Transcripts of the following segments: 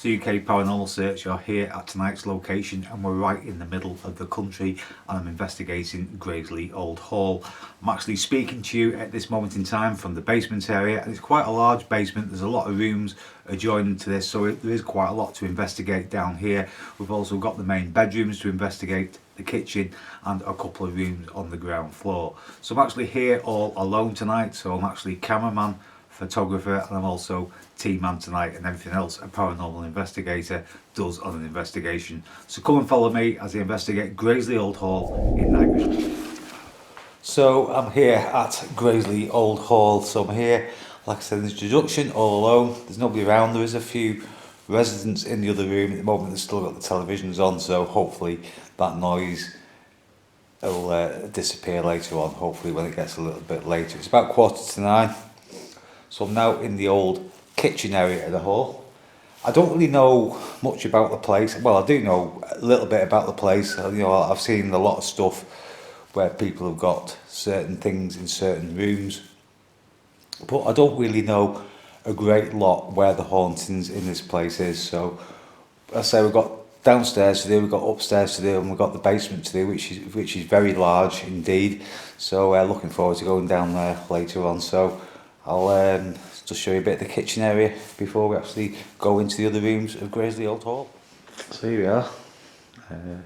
So UK Paranormal Search are here at tonight's location, and we're right in the middle of the country, and I'm investigating Graisley Old Hall. I'm actually speaking to you at this moment in time from the basement area, and it's quite a large basement. There's a lot of rooms adjoining to this, so there is quite a lot to investigate down here. We've also got the main bedrooms to investigate, the kitchen, and a couple of rooms on the ground floor. So I'm actually here all alone tonight, so I'm actually cameraman, photographer, and I'm also team man tonight, and everything else a paranormal investigator does on an investigation. So come and follow me as I investigate Graisley Old Hall in Night Vision. So I'm here at Graisley Old Hall. So I'm here, like I said in the introduction, all alone. There's nobody around. There is a few residents in the other room at the moment. They've still got the televisions on, so hopefully that noise will disappear later on, hopefully when it gets a little bit later. It's about 8:45. So I'm now in the old kitchen area of the hall. I don't really know much about the place. Well, I do know a little bit about the place. You know, I've seen a lot of stuff where people have got certain things in certain rooms, but I don't really know a great lot where the hauntings in this place is. So I say we've got downstairs to do, we've got upstairs to do, and we've got the basement to do, which is very large indeed. So looking forward to going down there later on. So I'll just show you a bit of the kitchen area before we actually go into the other rooms of Graisley Old Hall. So here we are, in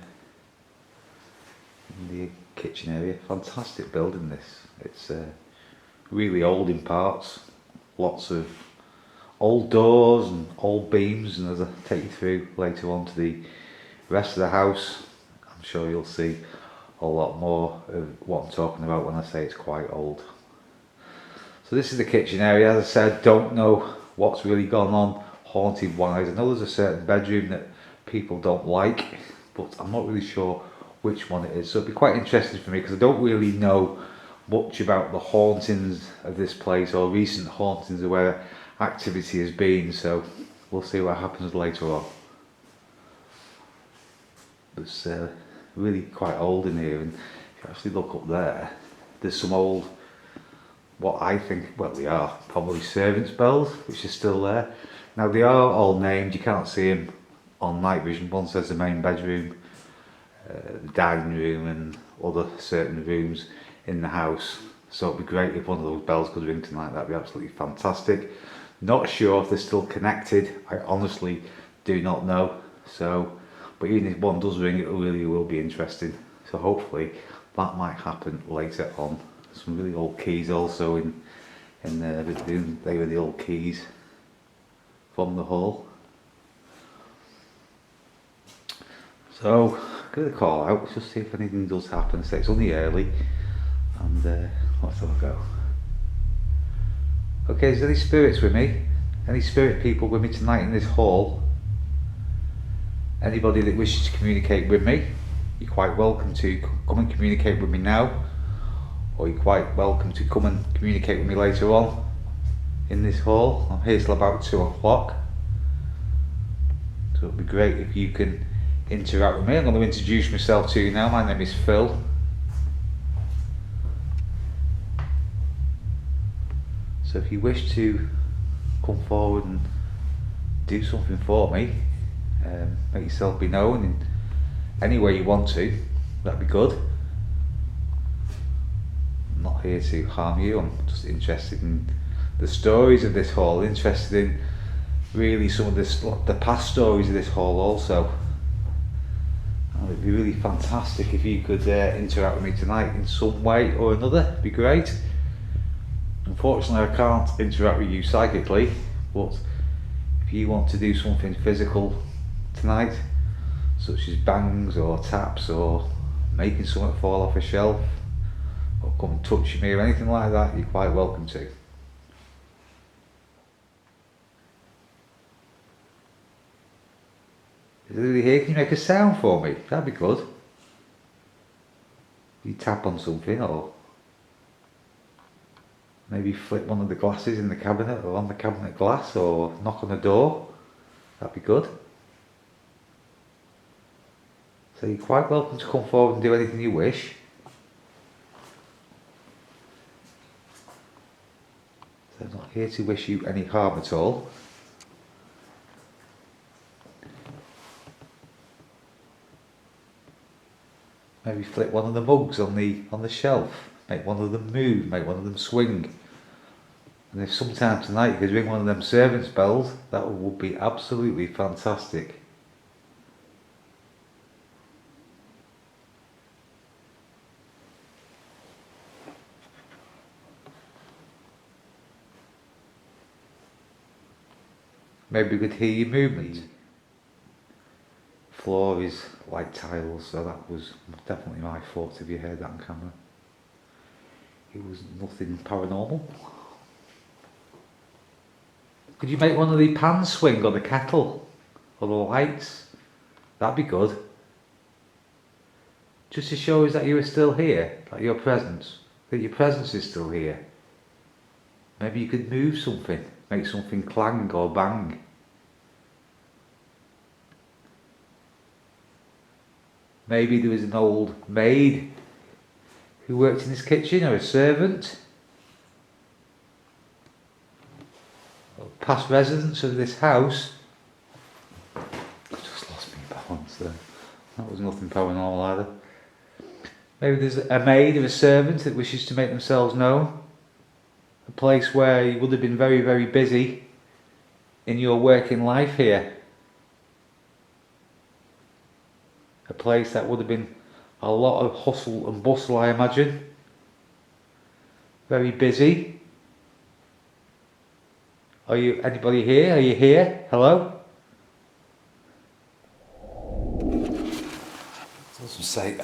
the kitchen area. Fantastic building this. It's really old in parts, lots of old doors and old beams, and as I take you through later on to the rest of the house, I'm sure you'll see a lot more of what I'm talking about when I say it's quite old. So this is the kitchen area. As I said, don't know what's really gone on haunted wise. I know there's a certain bedroom that people don't like, but I'm not really sure which one it is. So it'd be quite interesting for me because I don't really know much about the hauntings of this place or recent hauntings or where activity has been. So we'll see what happens later on. It's really quite old in here, and if you actually look up there, there's some old, what I think, well, they are probably servants' bells, which are still there. Now they are all named, you can't see them on night vision. One says the main bedroom, the dining room, and other certain rooms in the house. So it'd be great if one of those bells could ring tonight. That'd be absolutely fantastic. Not sure if they're still connected, I honestly do not know. So, but even if one does ring, it really will be interesting. So hopefully that might happen later on. Some really old keys also in the room. They were the old keys from the hall. So I'm going to call out just see if anything does happen. So it's only early, and let's have a go. Okay, is there any spirits with me? Any spirit people with me tonight in this hall? Anybody that wishes to communicate with me, you're quite welcome to come and communicate with me now, or you're quite welcome to come and communicate with me later on in this hall. I'm here till about 2 o'clock, so it'd be great if you can interact with me. I'm going to introduce myself to you now. My name is Phil. So if you wish to come forward and do something for me, make yourself be known in any way you want to, that'd be good. I'm not here to harm you, I'm just interested in the stories of this hall, interested in really some of the past stories of this hall also. And it'd be really fantastic if you could interact with me tonight in some way or another. It'd be great. Unfortunately I can't interact with you psychically, but if you want to do something physical tonight, such as bangs or taps or making something fall off a shelf, or come and touch me or anything like that, you're quite welcome to. Is anybody here? Can you make a sound for me? That'd be good. You tap on something, or maybe flip one of the glasses in the cabinet or on the cabinet glass, or knock on the door. That'd be good. So you're quite welcome to come forward and do anything you wish. So I'm not here to wish you any harm at all. Maybe flip one of the mugs on the shelf. Make one of them move, make one of them swing. And if sometime tonight you could ring one of them servants' bells, that would be absolutely fantastic. Maybe we could hear your movement. Floor is like tiles, so that was definitely my fault if you heard that on camera. It was nothing paranormal. Could you make one of the pans swing, or the kettle, or the lights? That'd be good. Just to show us that you are still here, that your presence is still here. Maybe you could move something, make something clang or bang. Maybe there was an old maid who worked in this kitchen, or a servant. Past residents of this house. I just lost my balance there. That was nothing paranormal either. Maybe there's a maid or a servant that wishes to make themselves known. A place where you would have been very, very busy in your working life here. A place that would have been a lot of hustle and bustle, I imagine. Very busy. Are you, anybody here? Are you here? Hello? Doesn't say.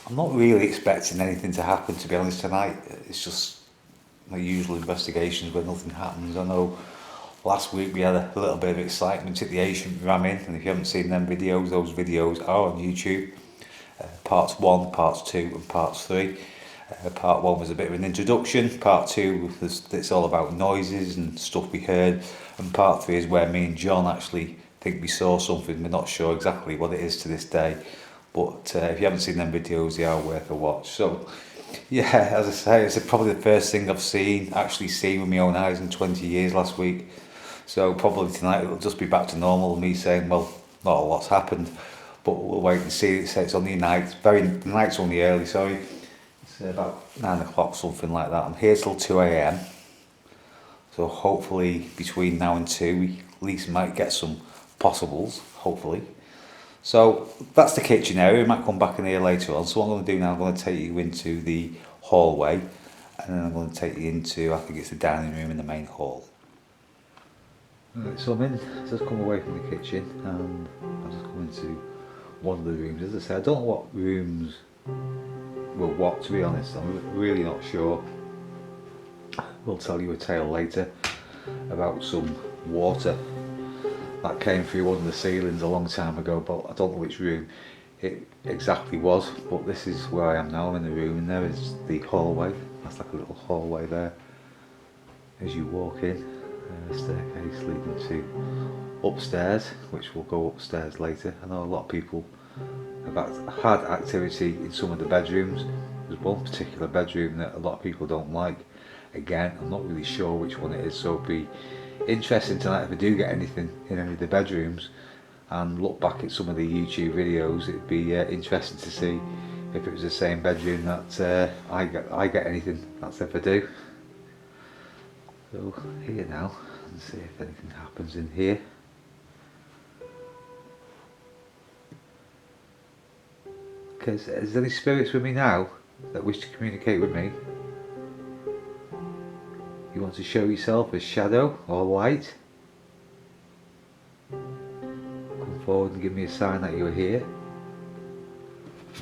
I'm not really expecting anything to happen, to be honest, tonight. It's just my usual investigations where nothing happens. I know last week we had a little bit of excitement at the Ancient Ramming, and if you haven't seen them videos, those videos are on YouTube. Parts 1, parts 2 and parts 3. Part 1 was a bit of an introduction, part 2 it's all about noises and stuff we heard, and part 3 is where me and John actually think we saw something. We're not sure exactly what it is to this day, but if you haven't seen them videos, they are worth a watch. So yeah, as I say, it's probably the first thing I've actually seen with my own eyes in 20 years last week. So probably tonight it'll just be back to normal, me saying, well, not a lot's happened, but we'll wait and see. It's only night, the night's only early, sorry. It's about 9 o'clock, something like that. I'm here till 2 AM. So hopefully between now and 2 we at least might get some possibles, hopefully. So that's the kitchen area. We might come back in here later on. So what I'm going to do now, I'm going to take you into the hallway, and then I'm going to take you into, I think it's the dining room in the main hall. Right, so I'm in, just come away from the kitchen, and I'll just come into one of the rooms. As I say, I don't know what rooms were what, to be honest. I'm really not sure. We'll tell you a tale later about some water that came through one of the ceilings a long time ago, but I don't know which room it exactly was. But this is where I am now. I'm in the room, and there is the hallway. That's like a little hallway there as you walk in. A staircase leading to upstairs, which will go upstairs later. I know a lot of people have had activity in some of the bedrooms. There's one particular bedroom that a lot of people don't like. Again, I'm not really sure which one it is, so it'll be interesting tonight if I do get anything in any of the bedrooms and look back at some of the YouTube videos. It'd be interesting to see if it was the same bedroom that I get anything. That's if I do. So here now, and see if anything happens in here. Okay, so is there any spirits with me now that wish to communicate with me? You want to show yourself as shadow or light? Come forward and give me a sign that you're here.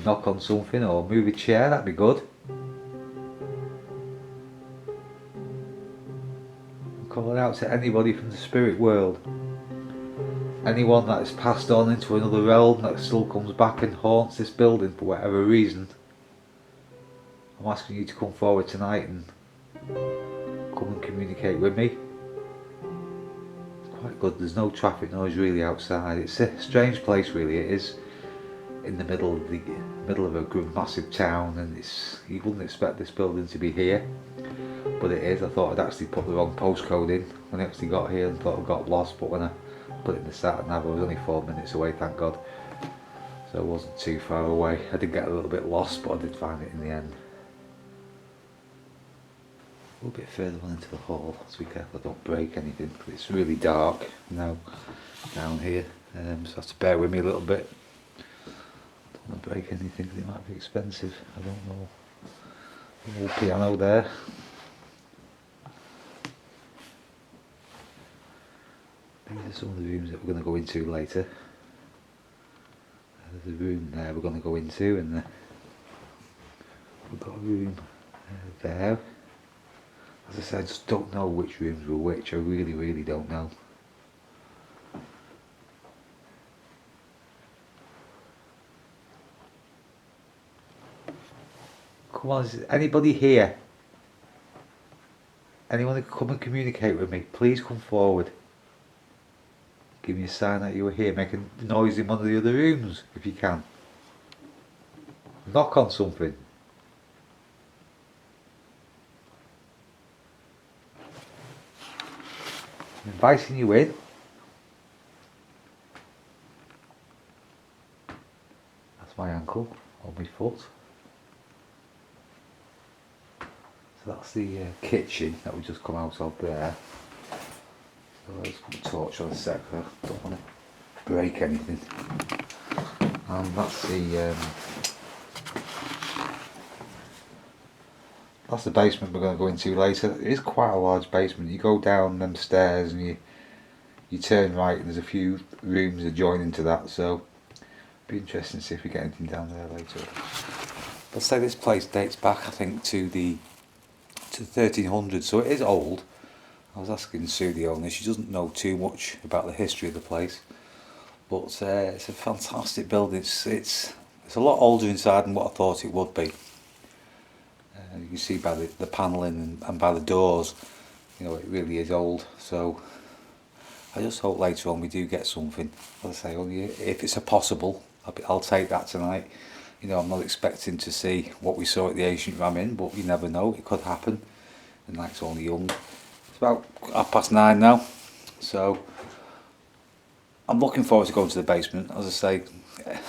Knock on something or move a chair, that'd be good. Calling out to anybody from the spirit world. Anyone that has passed on into another realm that still comes back and haunts this building for whatever reason. I'm asking you to come forward tonight and come and communicate with me. It's quite good, there's no traffic noise really outside. It's a strange place really. It is in the middle of a massive town, and you wouldn't expect this building to be here. But it is. I thought I'd actually put the wrong postcode in when I actually got here and thought I got lost, but when I put it in the sat nav I was only 4 minutes away, thank God. so I wasn't too far away. I did get a little bit lost, but I did find it in the end. A little bit further on into the hall, so be careful I don't break anything, because it's really dark now down here, so I have to bear with me a little bit. Don't want to break anything because it might be expensive, I don't know. The old piano there. These are some of the rooms that we're going to go into later. There's a room there we're going to go into, and we've got a room there. As I said, I just don't know which rooms were which. I really don't know. Come on, is anybody here? Anyone who can come and communicate with me, please come forward. Give me a sign that you were here. Make a noise in one of the other rooms if you can. Knock on something. I'm inviting you in. That's my ankle on my foot. So that's the kitchen that we just come out of there. So let's put a torch on a sec. I don't want to break anything. And that's the basement we're going to go into later. It is quite a large basement. You go down them stairs and you turn right, and there's a few rooms adjoining to that, so it'll be interesting to see if we get anything down there later. Let's say this place dates back, I think, to the 1300s, so it is old. I was asking Sue, the owner, she doesn't know too much about the history of the place, but it's a fantastic building. It's a lot older inside than what I thought it would be. You can see by the panelling and by the doors, you know, it really is old. So I just hope later on we do get something. As I say, only if it's a possible, I'll take that tonight. You know, I'm not expecting to see what we saw at the Ancient Ram Inn, but you never know, it could happen. The night's only young. It's about 9:30 now, so I'm looking forward to going to the basement. As I say, there's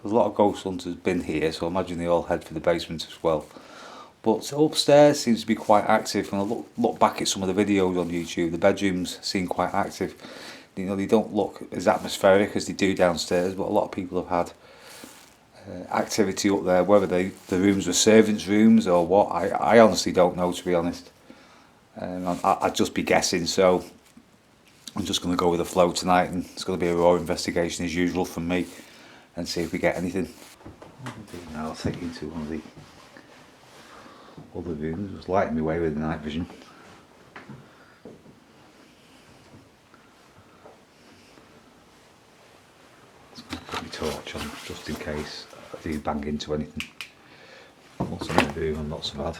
a lot of ghost hunters been here, so I imagine they all head for the basement as well. But upstairs seems to be quite active. When I look back at some of the videos on YouTube, the bedrooms seem quite active. You know, they don't look as atmospheric as they do downstairs, but a lot of people have had activity up there. Whether the rooms were servants' rooms or what, I honestly don't know, to be honest. I'd just be guessing, so I'm just going to go with the flow tonight, and it's going to be a raw investigation as usual from me, and see if we get anything. Now I'll take you to one of the other rooms. It was lighting me way with the night vision. Put my torch on just in case I do bang into anything. Once I'm in the room, I'm not so bad.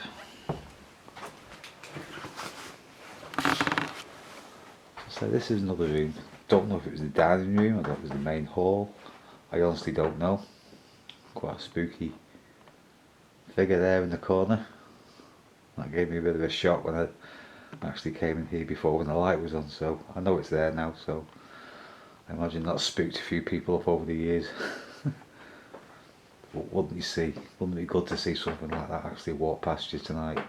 So this is another room. Don't know if it was the dining room, I don't know if it was the main hall. I honestly don't know. Quite a spooky figure there in the corner. That gave me a bit of a shock when I actually came in here before when the light was on, so I know it's there now, so I imagine that's spooked a few people up over the years. But wouldn't it be good to see something like that actually walk past you tonight,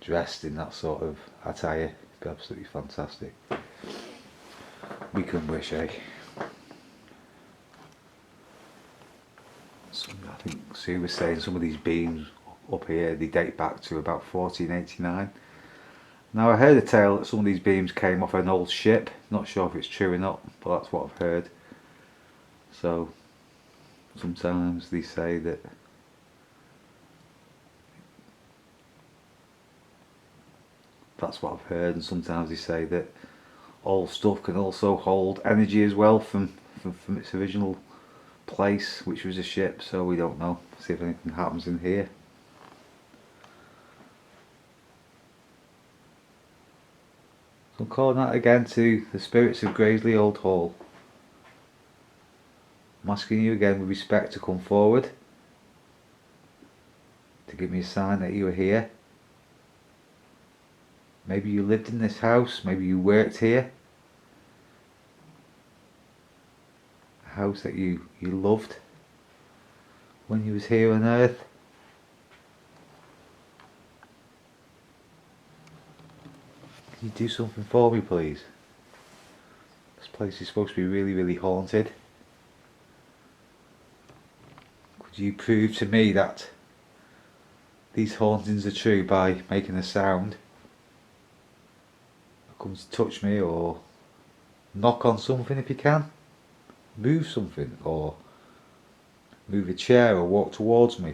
dressed in that sort of attire? It'd be absolutely fantastic. We can wish, eh? I think Sue was saying some of these beams up here, they date back to about 1489. Now I heard a tale that some of these beams came off an old ship. Not sure if it's true or not, but that's what I've heard. So sometimes they say that that's what I've heard, and sometimes they say that old stuff can also hold energy as well from its original place, which was a ship. So we don't know. See if anything happens in here. So I'm calling out again to the spirits of Graisley Old Hall. I'm asking you again with respect to come forward, to give me a sign that you are here. Maybe you lived in this house, maybe you worked here. house that you loved when you was here on earth? Can you do something for me, please? This place is supposed to be really, really haunted. Could you prove to me that these hauntings are true by making a sound? Come to touch me, or knock on something if you can. Move something, or move a chair, or walk towards me.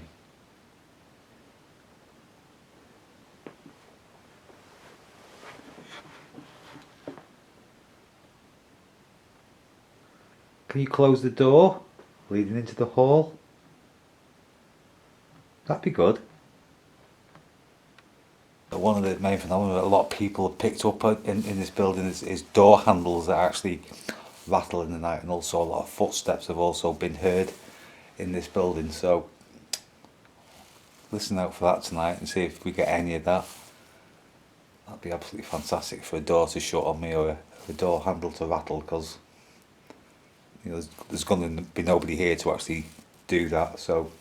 Can you close the door leading into the hall? That'd be good. One of the main phenomena a lot of people have picked up in this building is door handles that actually rattle in the night, and also a lot of footsteps have also been heard in this building. So listen out for that tonight and see if we get any of that. That'd be absolutely fantastic for a door to shut on me, or a door handle to rattle, because you know there's going to be nobody here to actually do that. So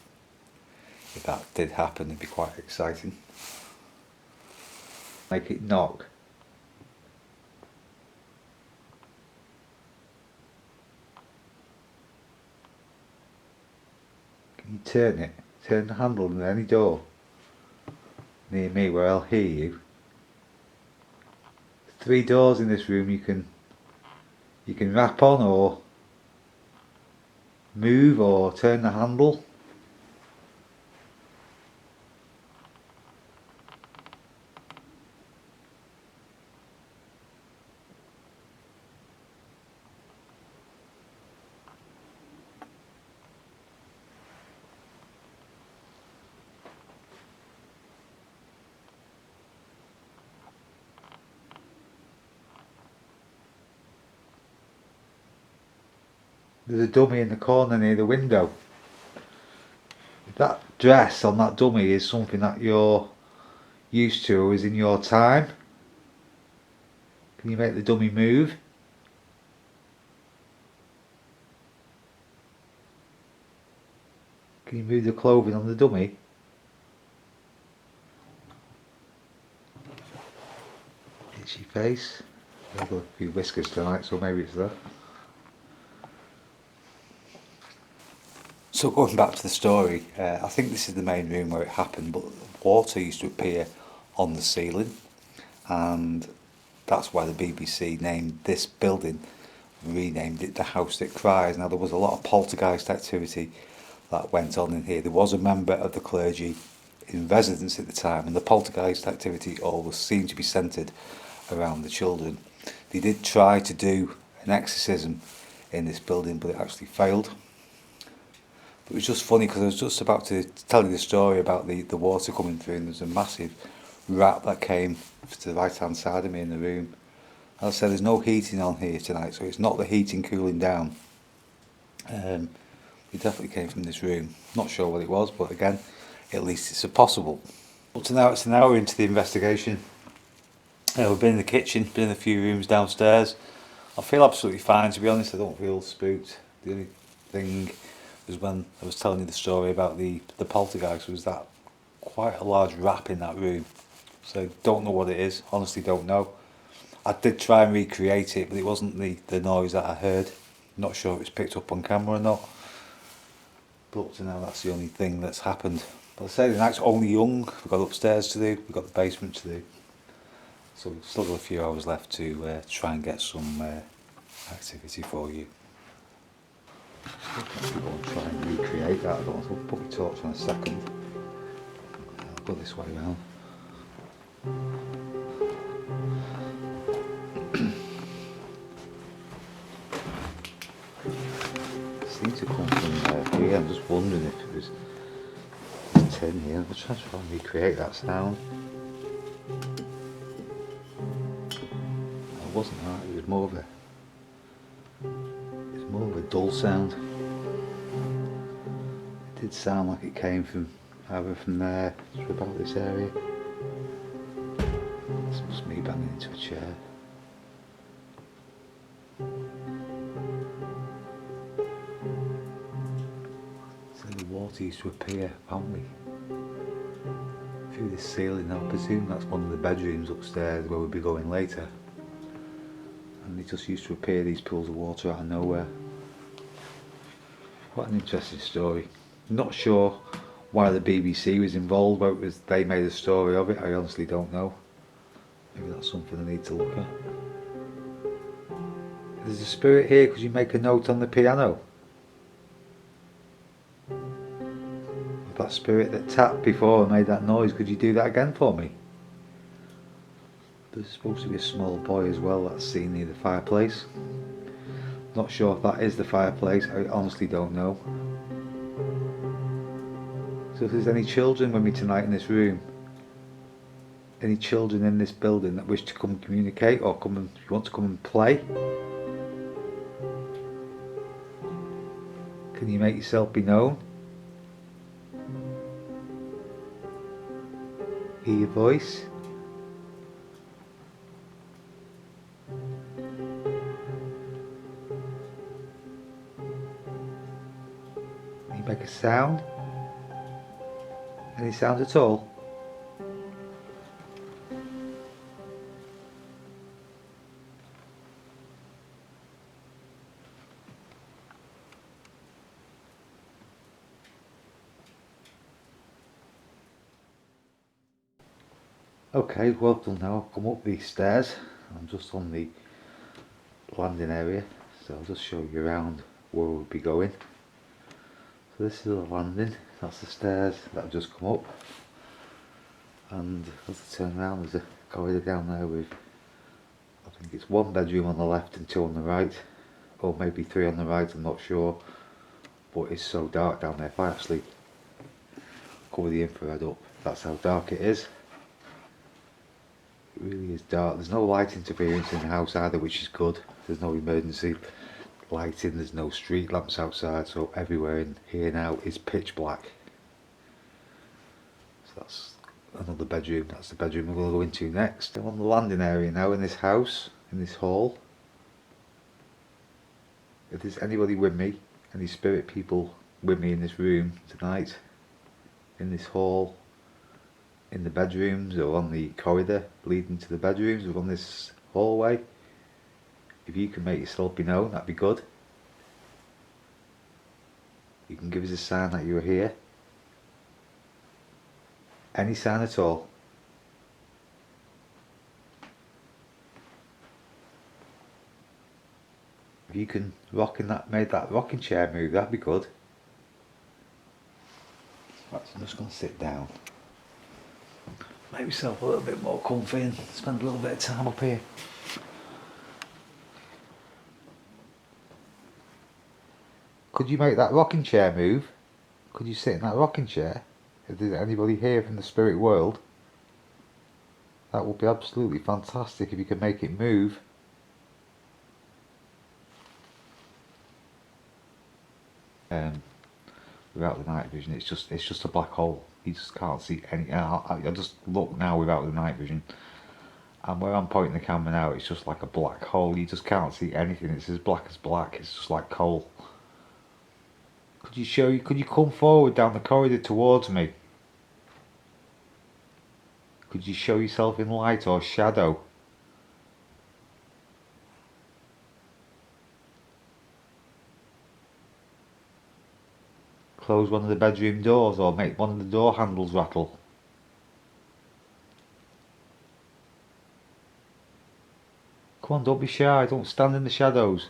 if that did happen, it'd be quite exciting. Make it knock. Can you turn it? Turn the handle on any door near me where I'll hear you. 3 doors in this room you can rap on, or move, or turn the handle. There's a dummy in the corner near the window. If that dress on that dummy is something that you're used to, or is in your time, can you make the dummy move? Can you move the clothing on the dummy? Itchy face. I've got a few whiskers tonight, so maybe it's that. So going back to the story, I think this is the main room where it happened, but water used to appear on the ceiling, and that's why the BBC named this building, renamed it the House That Cries. Now there was a lot of poltergeist activity that went on in here. There was a member of the clergy in residence at the time, and the poltergeist activity always seemed to be centred around the children. They did try to do an exorcism in this building, but it actually failed. It was just funny because I was just about to tell you the story about the water coming through, and there's a massive rat that came to the right hand side of me in the room. As I said, there's no heating on here tonight, so it's not the heating cooling down. It definitely came from this room. Not sure what it was, but again, at least it's possible. Up to now, it's an hour into the investigation. We've been in the kitchen, been in a few rooms downstairs. I feel absolutely fine, to be honest. I don't feel spooked. The only thing was when I was telling you the story about the poltergeist, was that quite a large rap in that room. So don't know what it is, honestly don't know. I did try and recreate it, but it wasn't the noise that I heard. Not sure if it's picked up on camera or not. But up to now, that's the only thing that's happened. But I say the night's only young. We've got upstairs to do, we've got the basement to do. So we've still got a few hours left to try and get some activity for you. I'm going to try and recreate that. I don't want to put my torch on a second. I'll go this way around. It seems to come from here. I'm just wondering if it was this tin here. I'm trying to and recreate that sound. It wasn't that. It was more of a dull sound. It did sound like it came from either from there to about this area. This must be me banging into a chair. water used to appear, apparently, through this ceiling. I presume that's one of the bedrooms upstairs where we'll be going later. And they just used to appear, these pools of water, out of nowhere. What an interesting story. I'm not sure why the BBC was involved, whether it was they made a story of it, I honestly don't know. Maybe that's something I need to look at. There's a spirit here, could you make a note on the piano? That spirit that tapped before and made that noise, could you do that again for me? There's supposed to be a small boy as well that's seen near the fireplace. Not sure if that is the fireplace, I honestly don't know. So if there's any children with me tonight in this room, any children in this building that wish to come and communicate, or come and, if you want to come and play, can you make yourself be known? Hear your voice? Can you make a sound? Any sound at all? Okay, well done now. I've come up these stairs. I'm just on the landing area, so I'll just show you around where we'll be going. So this is the landing, that's the stairs that have just come up. And as I turn around, there's a corridor down there with, I think it's one bedroom on the left and two on the right, or maybe three on the right, I'm not sure. But it's so dark down there. If I actually cover the infrared up, that's how dark it is. It really is dark. There's no light interference in the house either, which is good. There's no emergency lighting, there's no street lamps outside, so everywhere in here now is pitch black. So that's another bedroom. That's the bedroom we're going to go into next. I'm on the landing area now in this house, in this hall. If there's anybody with me, any spirit people with me in this room tonight, in this hall, in the bedrooms or on the corridor leading to the bedrooms or on this hallway, if you can make yourself be known, that'd be good. You can give us a sign that you're here. Any sign at all. If you can make that rocking chair move, that'd be good. In fact, I'm just going to sit down. Make myself a little bit more comfy and spend a little bit of time up here. Could you make that rocking chair move? Could you sit in that rocking chair? If there's anybody here from the spirit world, that would be absolutely fantastic if you could make it move. Without the night vision, it's just a black hole. You just can't see any. I just look now without the night vision, and where I'm pointing the camera now, it's just like a black hole. You just can't see anything. It's as black as black. It's just like coal. Could you come forward down the corridor towards me? Could you show yourself in light or shadow? Close one of the bedroom doors or make one of the door handles rattle. Come on, don't be shy, don't stand in the shadows.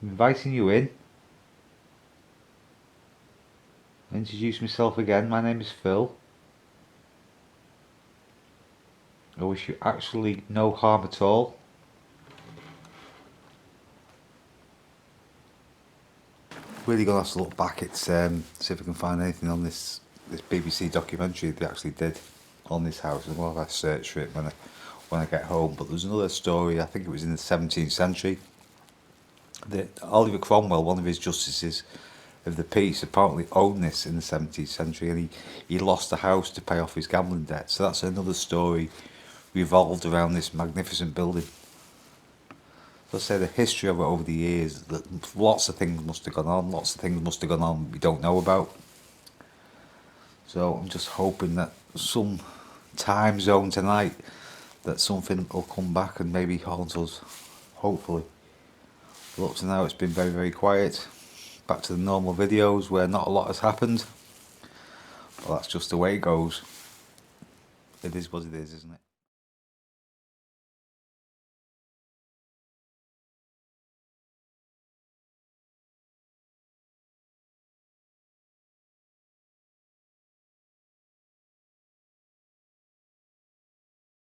I'm inviting you in. I'll introduce myself again, my name is Phil. I wish you actually no harm at all. Really gonna have to look back at see if I can find anything on this BBC documentary they actually did on this house, and I'll have a search for it when I get home. But there's another story, I think it was in the 17th century, that Oliver Cromwell, one of his justices of the peace, apparently owned this in the 17th century, and he lost the house to pay off his gambling debt. So that's another story revolved around this magnificent building. let's say the history of it over the years, that lots of things must have gone on, we don't know about. So I'm just hoping that some time zone tonight that something will come back and maybe haunt us, hopefully. But up to now it's been very, very quiet. Back to the normal videos where not a lot has happened. Well, that's just the way it goes. It is what it is, isn't it?